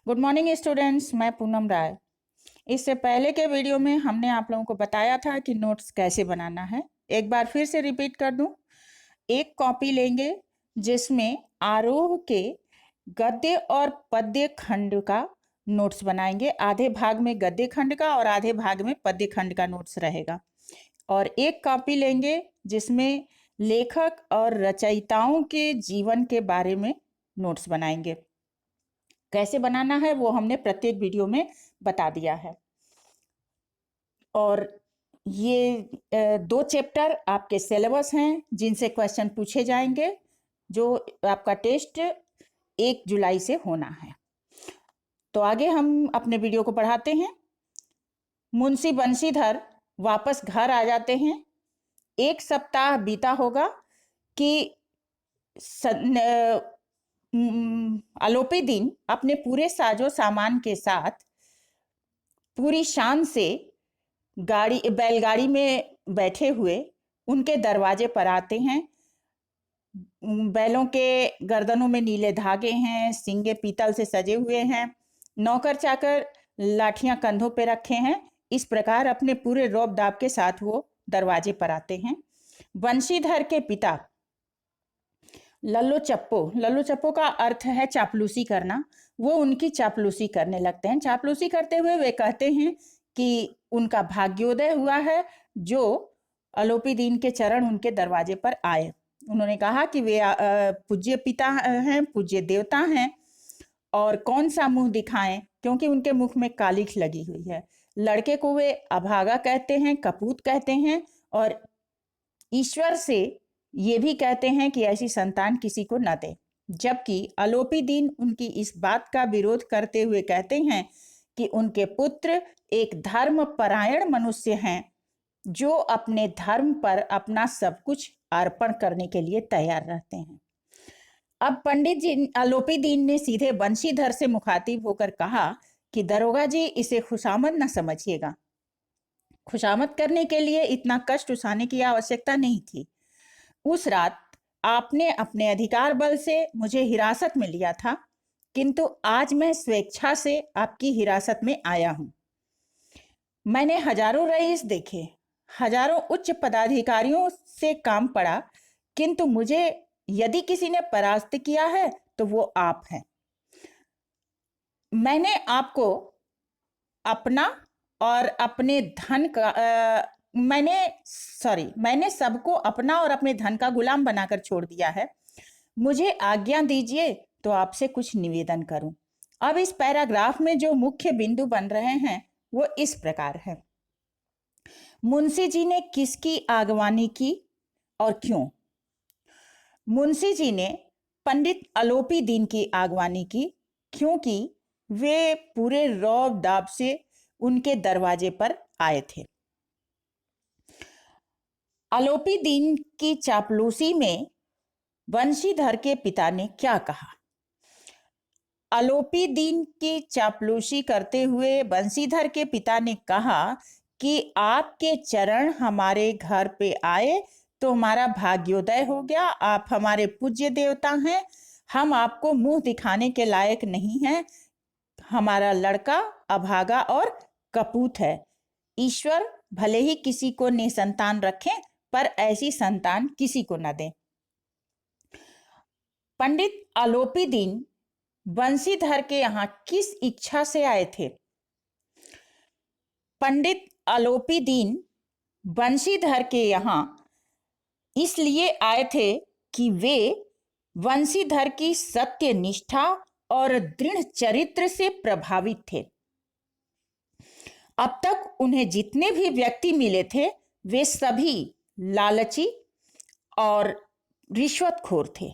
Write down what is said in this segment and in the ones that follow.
Good morning students, मैं पूनम राय। इससे पहले के वीडियो में हमने आप लोगों को बताया था कि नोट्स कैसे बनाना है। एक बार फिर से रिपीट कर दूं। एक कॉपी लेंगे जिसमें आरोह के गद्य और पद्य खंड का नोट्स बनाएंगे। आधे भाग में गद्य खंड का और आधे भाग में पद्य खंड का नोट्स रहेगा। और एक कॉपी लेंगे जिसमें लेखक और रचयिताओं के जीवन के बारे में नोट्स बनाएंगे। कैसे बनाना है वो हमने प्रत्येक वीडियो में बता दिया है। और ये 2 चैप्टर आपके सिलेबस हैं जिनसे क्वेश्चन पूछे जाएंगे, जो आपका टेस्ट 1 जुलाई से होना है। तो आगे हम अपने वीडियो को बढ़ाते हैं। मुंशी बंशीधर वापस घर आ जाते हैं। 1 सप्ताह बीता होगा कि आलोपी दिन अपने पूरे साजो सामान के साथ पूरी शान से बैलगाड़ी में बैठे हुए उनके दरवाजे पर आते हैं। बैलों के गर्दनों में नीले धागे हैं, सींगे पीतल से सजे हुए हैं, नौकर चाकर लाठियां कंधों पे रखे हैं। इस प्रकार अपने पूरे रौब दाब के साथ वो दरवाजे पर आते हैं। बंशीधर के पिता लल्लो चप्पो का अर्थ है चापलूसी करना। वो उनकी चापलूसी करने लगते हैं। चापलूसी करते हुए वे कहते हैं कि उनका भाग्योदय हुआ है जो आलोपी दीन के चरण उनके दरवाजे पर आए। उन्होंने कहा कि वे पूज्य पिता हैं, पूज्य देवता हैं, और कौन सा मुंह दिखाएं क्योंकि उनके मुख में कालिख लगी हुई है। लड़के को वे अभागा कहते हैं, कपूत कहते हैं, और ईश्वर से ये भी कहते हैं कि ऐसी संतान किसी को न दे। जबकि आलोपी दीन उनकी इस बात का विरोध करते हुए कहते हैं कि उनके पुत्र एक धर्मपरायण मनुष्य हैं जो अपने धर्म पर अपना सब कुछ अर्पण करने के लिए तैयार रहते हैं। अब पंडित जी आलोपी दीन ने सीधे बंशीधर से मुखातिब होकर कहा कि दरोगा जी, इसे खुशामद न समझिएगा। खुशामद करने के लिए इतना कष्ट उठाने की आवश्यकता नहीं थी। उस रात आपने अपने अधिकार बल से मुझे हिरासत में लिया था, किंतु आज मैं स्वेच्छा से आपकी हिरासत में आया हूं। मैंने हजारों रईस देखे, हजारों उच्च पदाधिकारियों से काम पड़ा, किंतु मुझे यदि किसी ने परास्त किया है तो वो आप हैं। मैंने आपको अपना और अपने धन का मैंने सबको अपना और अपने धन का गुलाम बनाकर छोड़ दिया है। मुझे आज्ञा दीजिए तो आपसे कुछ निवेदन करूं। अब इस पैराग्राफ में जो मुख्य बिंदु बन रहे हैं वो इस प्रकार है। मुंशी जी ने किसकी आगवानी की और क्यों? मुंशी जी ने पंडित आलोपी दीन की आगवानी की क्योंकि वे पूरे रौब दाब से उनके दरवाजे पर आए थे। आलोपी दीन की चापलूसी में बंशीधर के पिता ने क्या कहा? आलोपी दीन की चापलूसी करते हुए बंशीधर के पिता ने कहा कि आपके चरण हमारे घर पे आए तो हमारा भाग्योदय हो गया। आप हमारे पूज्य देवता हैं, हम आपको मुंह दिखाने के लायक नहीं हैं। हमारा लड़का अभागा और कपूत है। ईश्वर भले ही किसी को निसंतान रखें, पर ऐसी संतान किसी को न दें। पंडित आलोपी दीन बंशीधर के यहाँ किस इच्छा से आए थे? पंडित आलोपी दीन बंशीधर के यहाँ इसलिए आए थे कि वे बंशीधर की सत्य निष्ठा और दृढ़ चरित्र से प्रभावित थे। अब तक उन्हें जितने भी व्यक्ति मिले थे वे सभी लालची और रिश्वतखोर थे।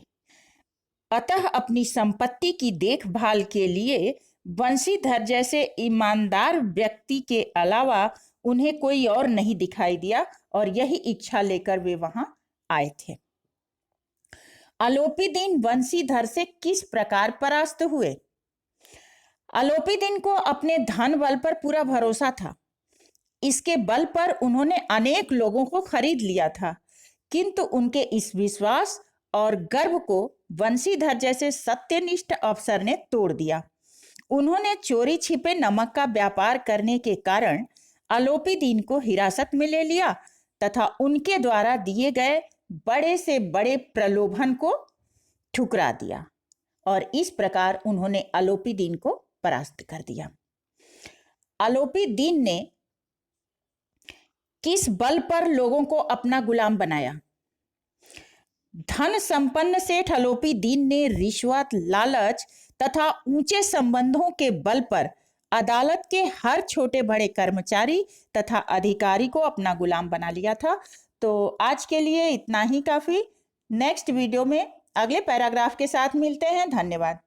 अतः अपनी संपत्ति की देखभाल के लिए बंशीधर जैसे ईमानदार व्यक्ति के अलावा उन्हें कोई और नहीं दिखाई दिया, और यही इच्छा लेकर वे वहां आए थे। आलोपी दीन बंशीधर से किस प्रकार परास्त हुए? आलोपी दीन को अपने धन बल पर पूरा भरोसा था। इसके बल पर उन्होंने अनेक लोगों को खरीद लिया था, किंतु उनके इस विश्वास और गर्व को बंशीधर जैसे सत्यनिष्ठ अफसर ने तोड़ दिया। उन्होंने चोरी छिपे नमक का व्यापार करने के कारण अलोपीदीन को हिरासत में ले लिया तथा उनके द्वारा दिए गए बड़े से बड़े प्रलोभन को ठुकरा दिया और इस प्रकार उन्होंने अलोपीदीन को परास्त कर दिया। अलोपीदीन ने किस बल पर लोगों को अपना गुलाम बनाया? धन संपन्न सेठ अलोपीदीन ने रिश्वत, लालच तथा ऊंचे संबंधों के बल पर अदालत के हर छोटे बड़े कर्मचारी तथा अधिकारी को अपना गुलाम बना लिया था। तो आज के लिए इतना ही काफी। नेक्स्ट वीडियो में अगले पैराग्राफ के साथ मिलते हैं। धन्यवाद।